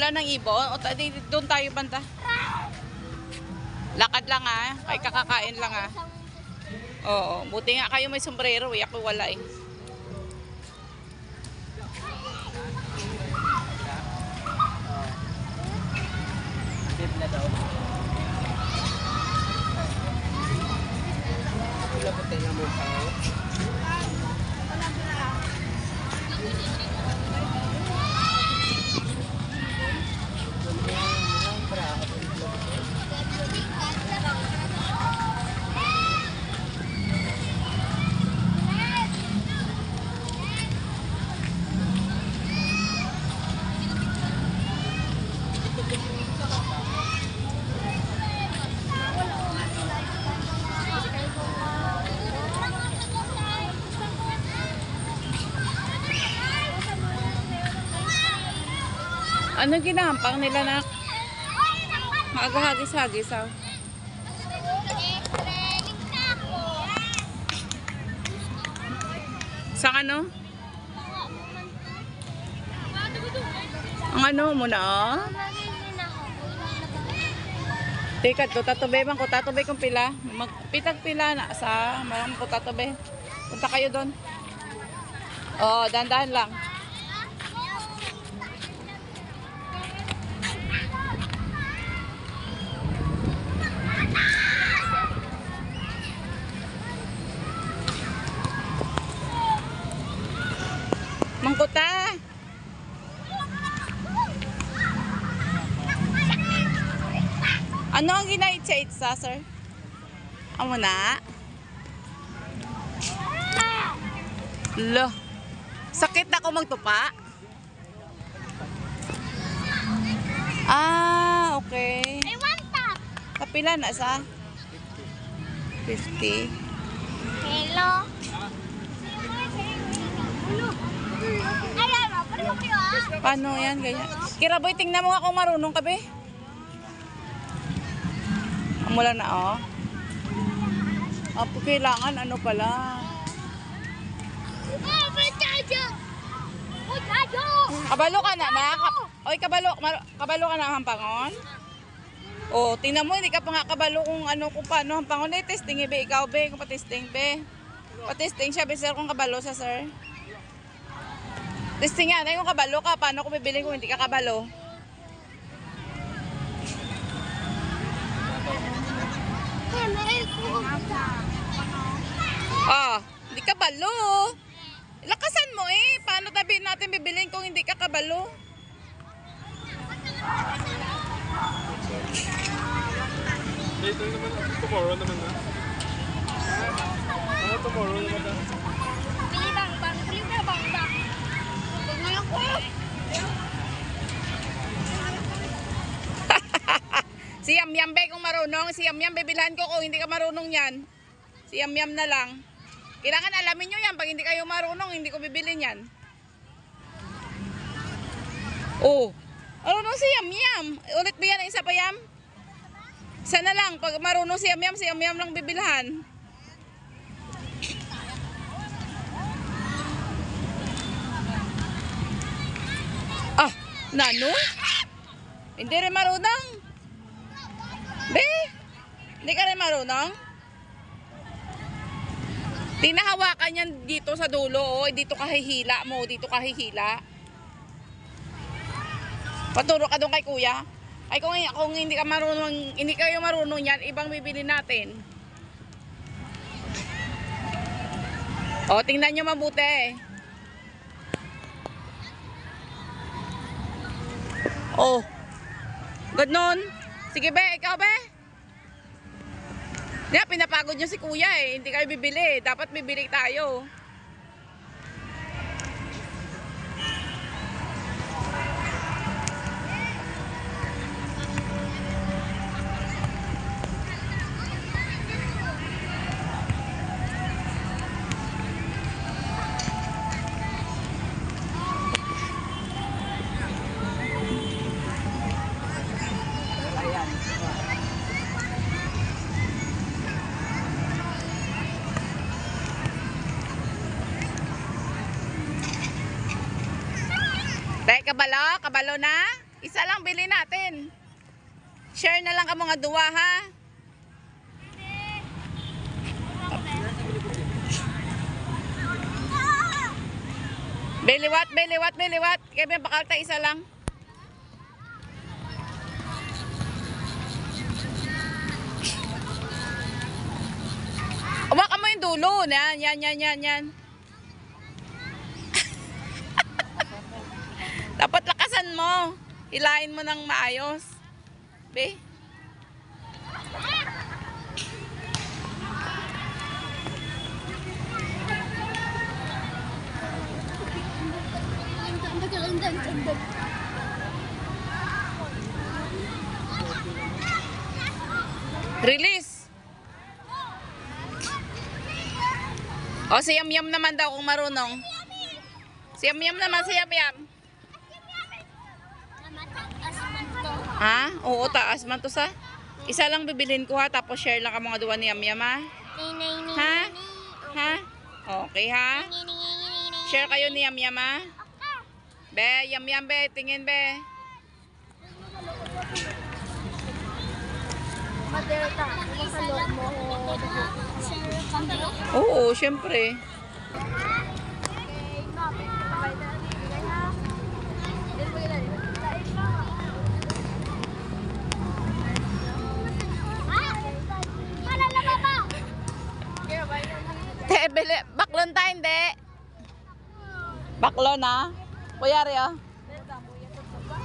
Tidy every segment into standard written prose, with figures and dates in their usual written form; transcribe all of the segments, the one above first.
wala nang ibon. O, doon tayo banda. Lakad lang ay kakakain lang Oo, buti nga kayo may sombrero ako wala Anong ginahampang nila na? Magahagis-hagis Sa ano? Ang ano mo na Teka, tatubay bang ko tatubay kong pila. Magpitag pila na sa marang ko tatubay. Punta kayo doon. Oh, dandahan lang. Mangkuta. Ano ang ginaitsa-itsa, sir? Amo na? Lo. Sakit na ako magtupa? Okay. I want that. Kapila na sa? 50. Hello. Paano yan? Ganyan. Kiraboy, tingnan mo nga kung marunong ka, be. Mula na, kailangan, ano pala. Kabalo ka na, Oy, kabalo ka na hampangon? Tingnan mo, hindi ka pa nga kabalo kung paano hampangon. Testing, be, ikaw, be, kung patesting, be. Patesting siya, be, sir, kung kabalo sa sir. Testing nga, kung kabalo ka, paano ko bibili kung hindi ka kabalo? Hindi kabalo. Lakasan mo paano natin bibilin kung hindi ka kabalo? Later naman, tomorrow naman na. Tomorrow naman na. Si Yam-Yam, be, kung marunong. Si Yam-Yam, bibilhan ko kung hindi ka marunong yan. Si Yam-Yam na lang. Kailangan alamin nyo yan. Pag hindi kayo marunong, hindi ko bibilin yan. Marunong si Yam-Yam. Ulit ba yan ang isa pa, Yam? Isa na lang. Pag marunong si Yam-Yam lang bibilhan. Nano? Hindi rin marunong. Be, hindi ka rin marunong? Tinahawakan yan dito sa dulo, dito kahihila mo, dito kahihila. Paturo ka doon kay kuya. Ay kung hindi ka marunong, hindi kayo marunong yan, ibang bibili natin. Tingnan nyo mabuti. Ganon. Sige, be, ikaw, be. Pinapagod nyo si kuya hindi kayo bibili. Dapat bibili tayo. Dahil kabalo na? Isa lang bili natin. Share na lang ka mga duwa, ha? Beliwat, beliwat, beliwat. Kaya may bakal tayo isa lang. Hawakan mo yung dulo. Yan. Dapat lakasan mo. Hilahin mo ng maayos. Be. Release. O, si Yam Yam naman daw kung marunong. Si Yam Yam naman, si Yam Yam. Ha? Oo, taas man to sa. Isa lang bibilhin ko ha, tapos share lang ka mga duwa ni Yam Yam ha. Ha? Ha? Okay ha? Share kayo ni Yam Yam ha. Be, Yam Yam be, tingin be. Oo, syempre. Te, bili, baklon tayo, hindi. Baklon na. Kuya Rio.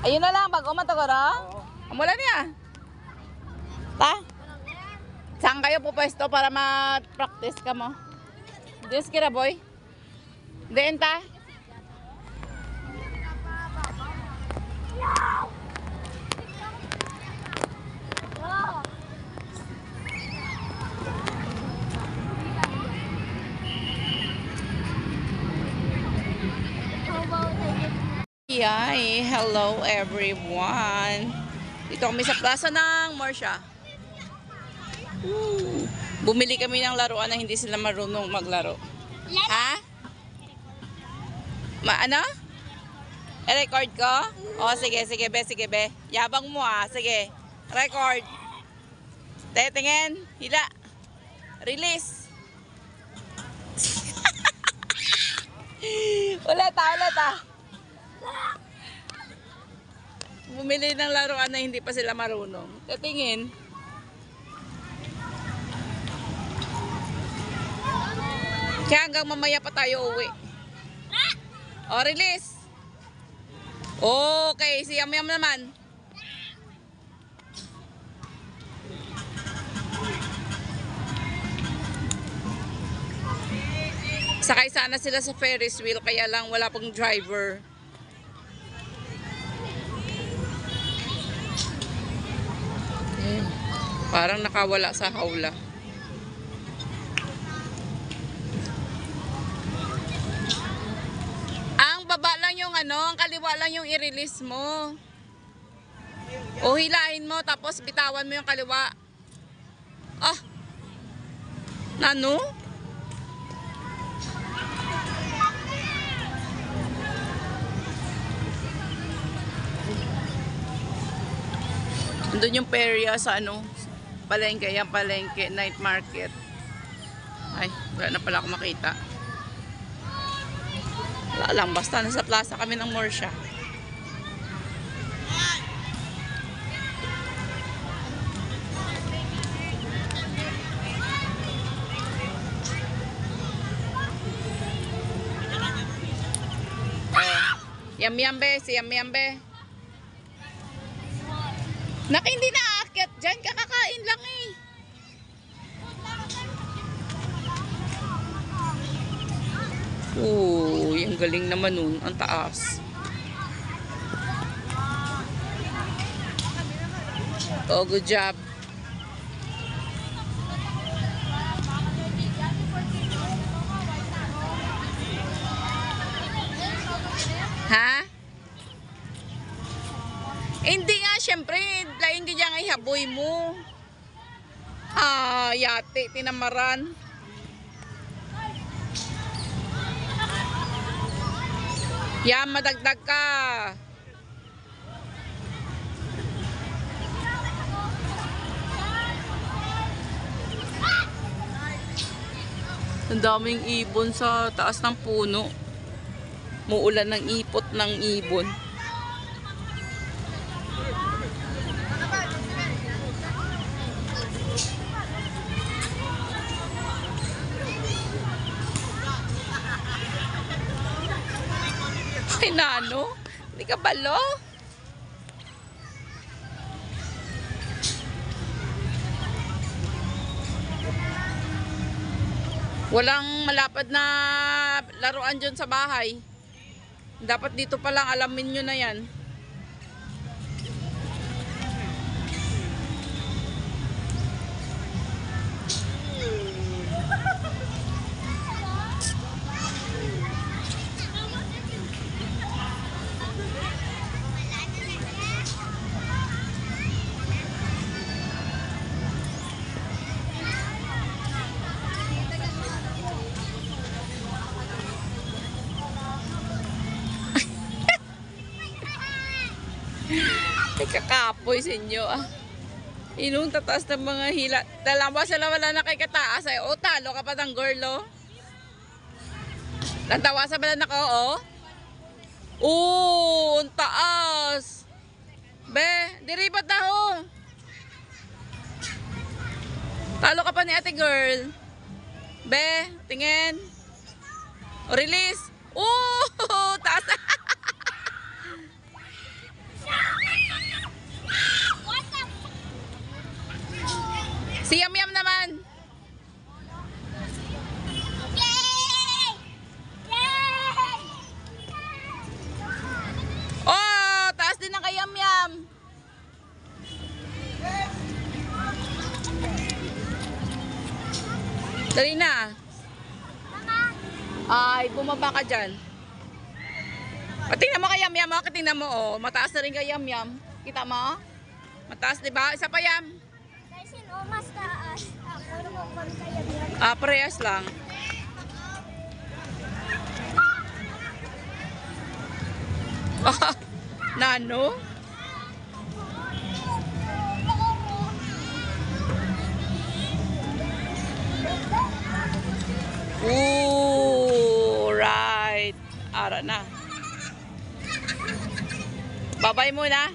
Ayun na lang, bago matagoro. Amula niya. Ta? Saan kayo pupwesto para ma-practice ka mo? Diyos kira, boy. Diyan ta? Yay! Hello everyone! Dito kami sa plaza ng Morsha. Bumili kami ng laruan na hindi sila marunong maglaro. Ha? Ano? I-record ko? O sige be. Yabang mo sige. Record. Tingin. Hila. Release. Ulit ah. Bumili ng laruan na hindi pa sila marunong. Tingin. Kaya hanggang mamaya pa tayo uwi. O, release. Okay, si Yam Yam naman. Sakay sana sila sa Ferris wheel, kaya lang wala pang driver. Parang nakawala sa hawla. Ang baba lang yung ang kaliwa lang yung i-release mo. O hilahin mo, tapos bitawan mo yung kaliwa. Ah! Nano? Doon yung perya sa palengke, yan palengke, night market. Ay, wala na pala ako makita. Wala lang, basta nasa plaza kami ng Morsha. Yam Yam be, si Yam Yam be. Hindi na aakyat dyan, kakakain lang eh. Yung galing naman nun, ang taas. Oh, good job. Ha? Hindi nga, syempre, lain ka dyan ihaboy mo. Yate, tinamaran. Yan, madagdag ka. Ang daming ibon sa taas ng puno. Muulan ng ipot ng ibon. Ay, Nano, hindi ka balo? Walang malapad na laruan dyan sa bahay. Dapat dito pa lang alamin nyo na yan. Ay, kakapoy sa inyo ah. Inong tataas ng mga hila. Dalawa sila wala na kay kataas. Ay, o, talo ka pa ng girl, oh. Nantawa sa bala na ko, oh. Oo, ang taas. Be, diripat na ho. Talo ka pa ni ate girl. Be, tingin. O, release. Oo, taas. Si Yam Yam naman. Yay! Yay! Oh, taas din ng kay Yam Yam. Dali na. Ay, bumaba ka dyan. Tingnan mo kay Yam Yam, oh. Tingnan mo, oh. Mataas na rin kay Yam Yam. Kita mo? Mataas, diba? Isa pa, Yam. Kasi no, mas taas. Ako naman kung kaya yan. Ah, parehas lang. Nano? Ooh, right. Ara na. Babay muna.